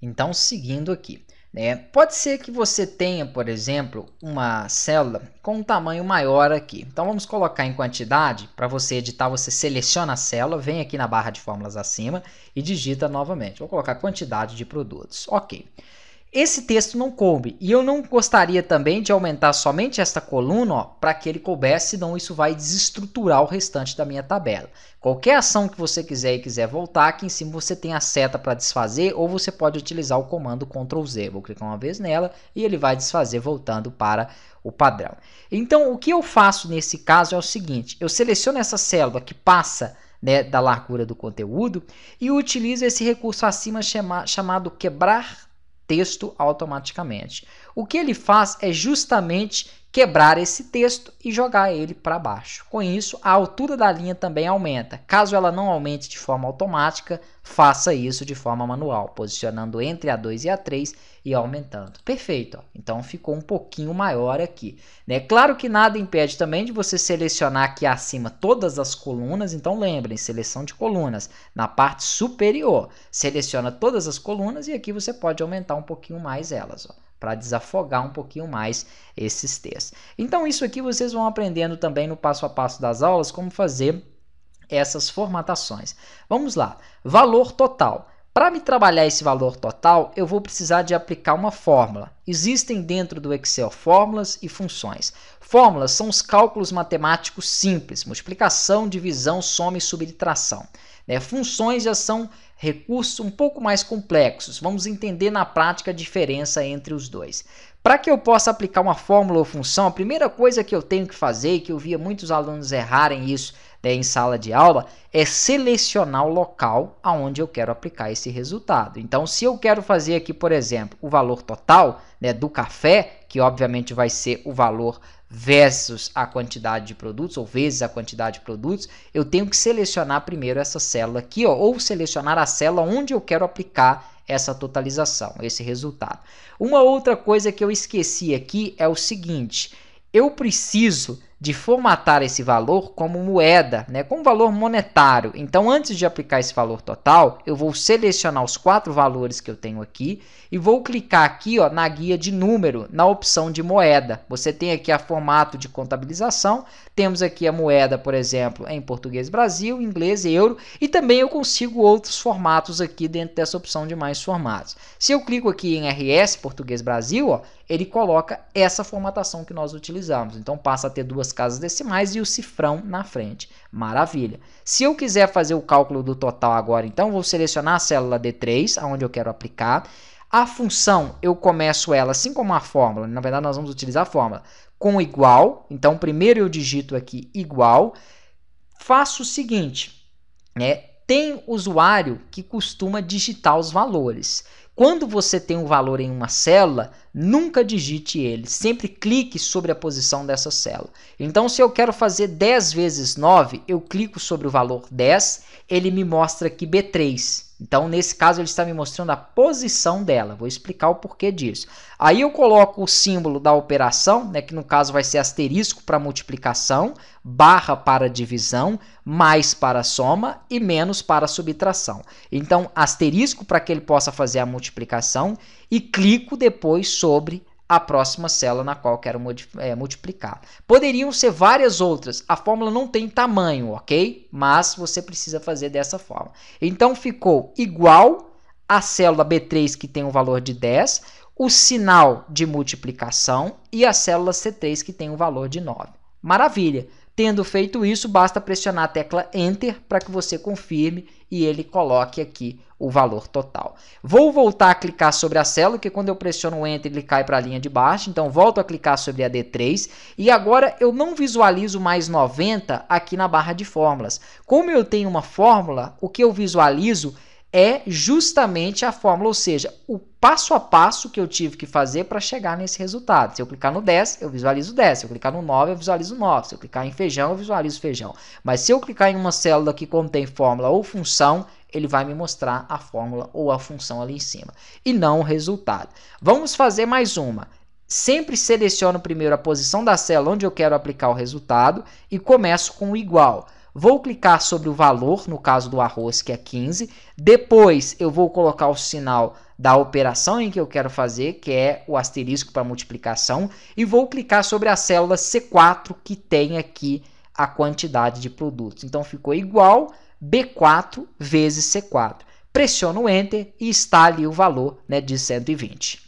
Então, seguindo aqui, né? Pode ser que você tenha, por exemplo, uma célula com um tamanho maior aqui. Então, vamos colocar em quantidade. Para você editar, você seleciona a célula, vem aqui na barra de fórmulas acima e digita novamente. Vou colocar quantidade de produtos. Ok. Esse texto não coube e eu não gostaria também de aumentar somente esta coluna para que ele coubesse, senão isso vai desestruturar o restante da minha tabela. Qualquer ação que você quiser e quiser voltar, aqui em cima você tem a seta para desfazer ou você pode utilizar o comando Ctrl Z. Vou clicar uma vez nela e ele vai desfazer voltando para o padrão. Então o que eu faço nesse caso é o seguinte, eu seleciono essa célula que passa, né, da largura do conteúdo e utilizo esse recurso acima chamado quebrar texto automaticamente. O que ele faz é justamente quebrar esse texto e jogar ele para baixo. Com isso, a altura da linha também aumenta. Caso ela não aumente de forma automática, faça isso de forma manual, posicionando entre a 2 e a 3 e aumentando. Perfeito. Ó. Então ficou um pouquinho maior aqui. Né? Claro que nada impede também de você selecionar aqui acima todas as colunas. Então lembrem, seleção de colunas. Na parte superior, seleciona todas as colunas e aqui você pode aumentar um pouquinho mais elas. Ó, para desafogar um pouquinho mais esses textos. Então isso aqui vocês vão aprendendo também no passo a passo das aulas, como fazer essas formatações. Vamos lá, valor total. Para me trabalhar esse valor total, eu vou precisar de aplicar uma fórmula. Existem dentro do Excel fórmulas e funções. Fórmulas são os cálculos matemáticos simples, multiplicação, divisão, soma e subtração. Funções já são recursos um pouco mais complexos. Vamos entender na prática a diferença entre os dois. Para que eu possa aplicar uma fórmula ou função, a primeira coisa que eu tenho que fazer, e que eu via muitos alunos errarem isso, né, em sala de aula, é selecionar o local aonde eu quero aplicar esse resultado. Então, se eu quero fazer aqui, por exemplo, o valor total, né, do café, que obviamente vai ser o valor versus a quantidade de produtos, ou vezes a quantidade de produtos, eu tenho que selecionar primeiro essa célula aqui, ó, ou selecionar a célula onde eu quero aplicar essa totalização, esse resultado. Uma outra coisa que eu esqueci aqui é o seguinte, eu preciso de formatar esse valor como moeda, né, como valor monetário. Então, antes de aplicar esse valor total, eu vou selecionar os 4 valores que eu tenho aqui e vou clicar aqui, ó, na guia de número, na opção de moeda. Você tem aqui a formato de contabilização, temos aqui a moeda, por exemplo, em português Brasil, inglês, euro, e também eu consigo outros formatos aqui dentro dessa opção de mais formatos. Se eu clico aqui em RS, português Brasil, ó, ele coloca essa formatação que nós utilizamos. Então, passa a ter 2 casas decimais e o cifrão na frente. Maravilha. Se eu quiser fazer o cálculo do total agora, então, vou selecionar a célula D3, onde eu quero aplicar. A função, eu começo ela, assim como a fórmula, na verdade nós vamos utilizar a fórmula, com igual. Então, primeiro eu digito aqui igual. Faço o seguinte, né? Tem usuário que costuma digitar os valores. Quando você tem um valor em uma célula, nunca digite ele, sempre clique sobre a posição dessa célula. Então, se eu quero fazer 10 vezes 9, eu clico sobre o valor 10, ele me mostra aqui B3. Então, nesse caso, ele está me mostrando a posição dela. Vou explicar o porquê disso. Aí eu coloco o símbolo da operação, né, que no caso vai ser asterisco para multiplicação, barra para divisão, mais para soma e menos para subtração. Então, asterisco para que ele possa fazer a multiplicação e clico depois sobre a próxima célula na qual quero multiplicar. Poderiam ser várias outras. A fórmula não tem tamanho, ok? Mas você precisa fazer dessa forma. Então, ficou igual a célula B3 que tem um valor de 10, o sinal de multiplicação e a célula C3 que tem um valor de 9. Maravilha! Tendo feito isso, basta pressionar a tecla Enter para que você confirme e ele coloque aqui o valor total. Vou voltar a clicar sobre a célula, que quando eu pressiono o Enter ele cai para a linha de baixo, então volto a clicar sobre a D3 e agora eu não visualizo mais 90 aqui na barra de fórmulas. Como eu tenho uma fórmula, o que eu visualizo é justamente a fórmula, ou seja, o passo a passo que eu tive que fazer para chegar nesse resultado. Se eu clicar no 10, eu visualizo 10. Se eu clicar no 9, eu visualizo 9. Se eu clicar em feijão, eu visualizo feijão. Mas se eu clicar em uma célula que contém fórmula ou função, ele vai me mostrar a fórmula ou a função ali em cima, e não o resultado. Vamos fazer mais uma. Sempre seleciono primeiro a posição da célula onde eu quero aplicar o resultado e começo com o igual. vou clicar sobre o valor, no caso do arroz, que é 15, depois eu vou colocar o sinal da operação em que eu quero fazer, que é o asterisco para multiplicação, e vou clicar sobre a célula C4, que tem aqui a quantidade de produtos. Então, ficou igual B4 vezes C4. Pressiono o Enter e está ali o valor, né, de 120.